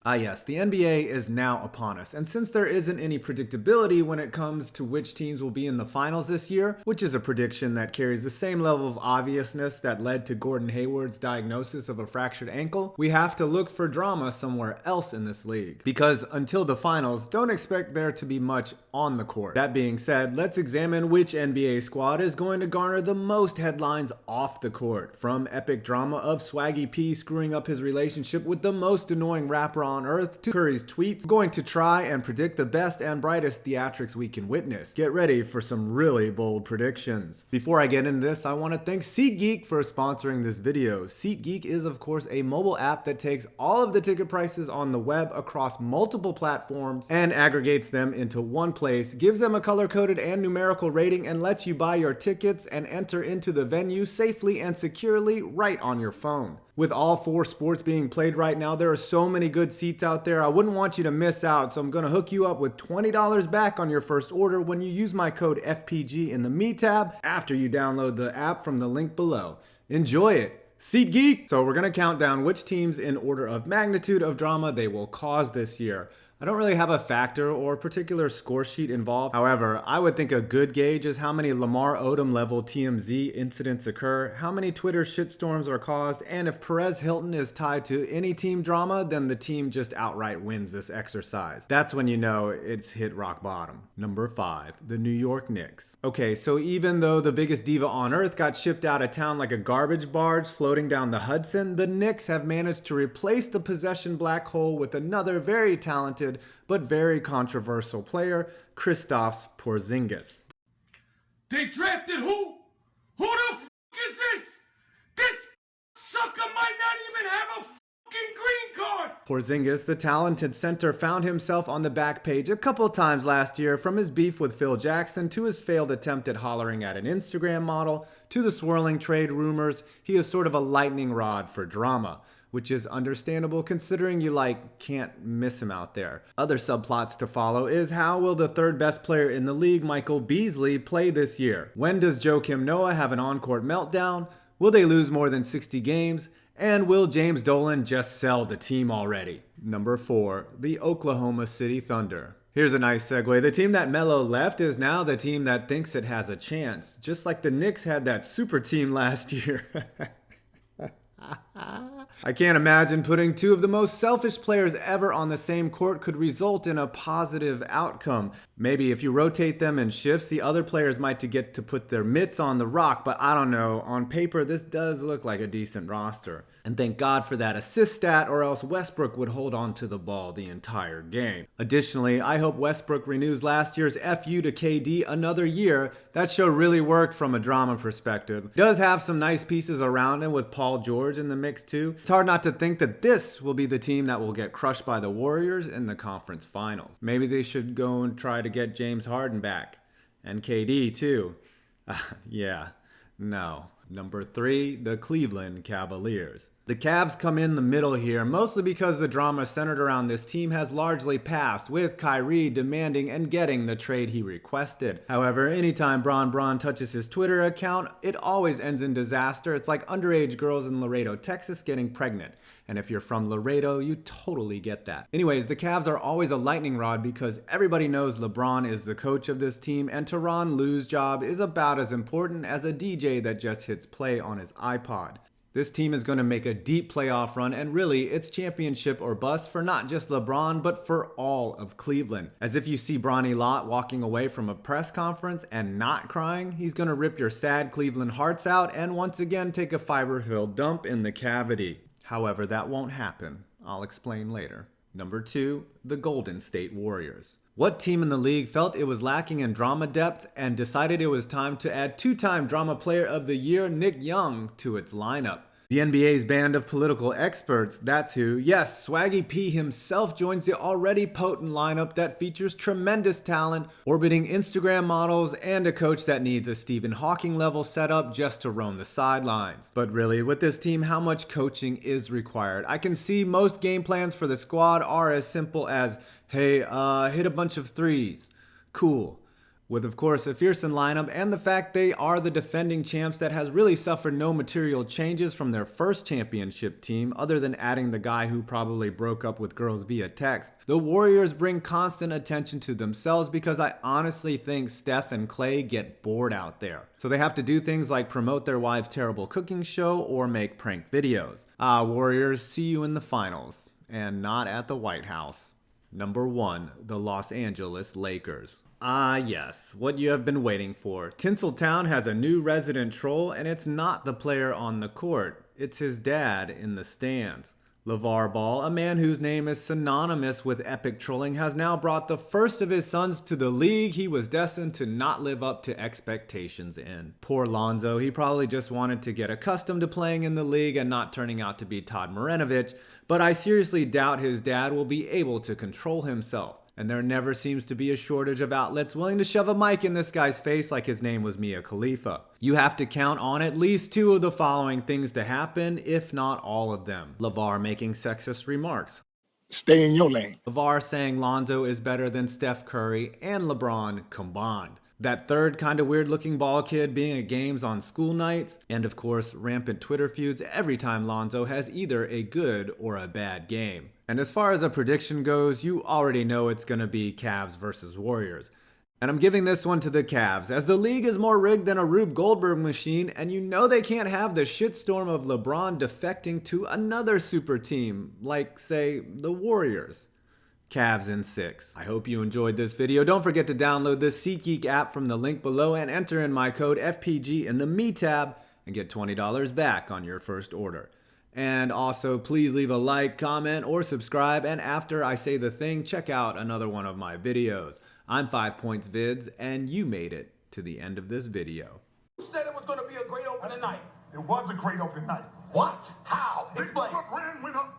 Ah yes, the NBA is now upon us, and since there isn't any predictability when it comes to which teams will be in the finals this year, which is a prediction that carries the same level of obviousness that led to Gordon Hayward's diagnosis of a fractured ankle, we have to look for drama somewhere else in this league. Because until the finals, don't expect there to be much on the court. That being said, let's examine which NBA squad is going to garner the most headlines off the court, from epic drama of Swaggy P screwing up his relationship with the most annoying rapper on earth to Curry's tweets. I'm going to try and predict the best and brightest theatrics we can witness. Get ready for some really bold predictions. Before I get into this, I want to thank SeatGeek for sponsoring this video. SeatGeek is of course a mobile app that takes all of the ticket prices on the web across multiple platforms and aggregates them into one place, gives them a color-coded and numerical rating, and lets you buy your tickets and enter into the venue safely and securely right on your phone. With all 4 sports being played right now, there are so many good seats out there. I wouldn't want you to miss out, so I'm going to hook you up with $20 back on your first order when you use my code FPG in the Me tab after you download the app from the link below. Enjoy it! SeatGeek! So we're going to count down which teams in order of magnitude of drama they will cause this year. I don't really have a factor or particular score sheet involved. However, I would think a good gauge is how many Lamar Odom level TMZ incidents occur, how many Twitter shitstorms are caused, and if Perez Hilton is tied to any team drama, then the team just outright wins this exercise. That's when you know it's hit rock bottom. Number 5, the New York Knicks. Okay, so even though the biggest diva on earth got shipped out of town like a garbage barge floating down the Hudson, the Knicks have managed to replace the possession black hole with another very talented but very controversial player, Kristaps Porzingis. They drafted who? Who the f*** is this? This sucker might not even have a fucking green card! Porzingis, the talented center, found himself on the back page a couple times last year, from his beef with Phil Jackson to his failed attempt at hollering at an Instagram model to the swirling trade rumors. He is sort of a lightning rod for drama, which is understandable considering you can't miss him out there. Other subplots to follow is how will the third best player in the league, Michael Beasley, play this year? When does Joakim Noah have an on-court meltdown? Will they lose more than 60 games? And will James Dolan just sell the team already? Number 4, the Oklahoma City Thunder. Here's a nice segue. The team that Melo left is now the team that thinks it has a chance, just like the Knicks had that super team last year. I can't imagine putting 2 of the most selfish players ever on the same court could result in a positive outcome. Maybe if you rotate them in shifts, the other players might get to put their mitts on the rock, but I don't know. On paper, this does look like a decent roster. And thank God for that assist stat, or else Westbrook would hold on to the ball the entire game. Additionally, I hope Westbrook renews last year's FU to KD another year. That show really worked from a drama perspective. Does have some nice pieces around him with Paul George in the mix too. It's hard not to think that this will be the team that will get crushed by the Warriors in the conference finals. Maybe they should go and try to get James Harden back. And KD too. Yeah, no. Number 3, the Cleveland Cavaliers. The Cavs come in the middle here, mostly because the drama centered around this team has largely passed, with Kyrie demanding and getting the trade he requested. However, anytime Bron touches his Twitter account, it always ends in disaster. It's like underage girls in Laredo, Texas getting pregnant. And if you're from Laredo, you totally get that. Anyways, the Cavs are always a lightning rod because everybody knows LeBron is the coach of this team, and Tyronn Lue's job is about as important as a DJ that just hits play on his iPod. This team is going to make a deep playoff run, and really, it's championship or bust for not just LeBron, but for all of Cleveland. As if you see Bronny Lott walking away from a press conference and not crying, he's going to rip your sad Cleveland hearts out and once again take a fiber-filled dump in the cavity. However, that won't happen. I'll explain later. Number 2, the Golden State Warriors. What team in the league felt it was lacking in drama depth and decided it was time to add 2-time Drama Player of the Year Nick Young to its lineup? The NBA's band of political experts, that's who. Yes, Swaggy P himself joins the already potent lineup that features tremendous talent, orbiting Instagram models, and a coach that needs a Stephen Hawking level setup just to roam the sidelines. But really, with this team, how much coaching is required? I can see most game plans for the squad are as simple as, hey, hit a bunch of threes. Cool. With, of course, a fearsome lineup and the fact they are the defending champs that has really suffered no material changes from their first championship team other than adding the guy who probably broke up with girls via text, the Warriors bring constant attention to themselves because I honestly think Steph and Clay get bored out there. So they have to do things like promote their wives' terrible cooking show or make prank videos. Warriors, see you in the finals, and not at the White House. Number 1, the Los Angeles Lakers. Yes, what you have been waiting for. Tinseltown has a new resident troll, and it's not the player on the court. It's his dad in the stands. LeVar Ball, a man whose name is synonymous with epic trolling, has now brought the first of his sons to the league he was destined to not live up to expectations in. Poor Lonzo, he probably just wanted to get accustomed to playing in the league and not turning out to be Todd Marinovich, but I seriously doubt his dad will be able to control himself. And there never seems to be a shortage of outlets willing to shove a mic in this guy's face like his name was Mia Khalifa. You have to count on at least 2 of the following things to happen, if not all of them. LeVar making sexist remarks. Stay in your lane. LeVar saying Lonzo is better than Steph Curry and LeBron combined. That third kind of weird looking ball kid being at games on school nights. And of course, rampant Twitter feuds every time Lonzo has either a good or a bad game. And as far as a prediction goes, you already know it's going to be Cavs versus Warriors. And I'm giving this one to the Cavs, as the league is more rigged than a Rube Goldberg machine, and you know they can't have the shitstorm of LeBron defecting to another super team, like, say, the Warriors. Cavs in 6. I hope you enjoyed this video. Don't forget to download the SeatGeek app from the link below and enter in my code FPG in the Me tab and get $20 back on your first order. And also, please leave a like, comment, or subscribe, and after I say the thing, check out another one of my videos. I'm 5 Points Vids, and you made it to the end of this video. You said it was going to be a great opening night. It was a great opening night. What? How? Explain. Brand went up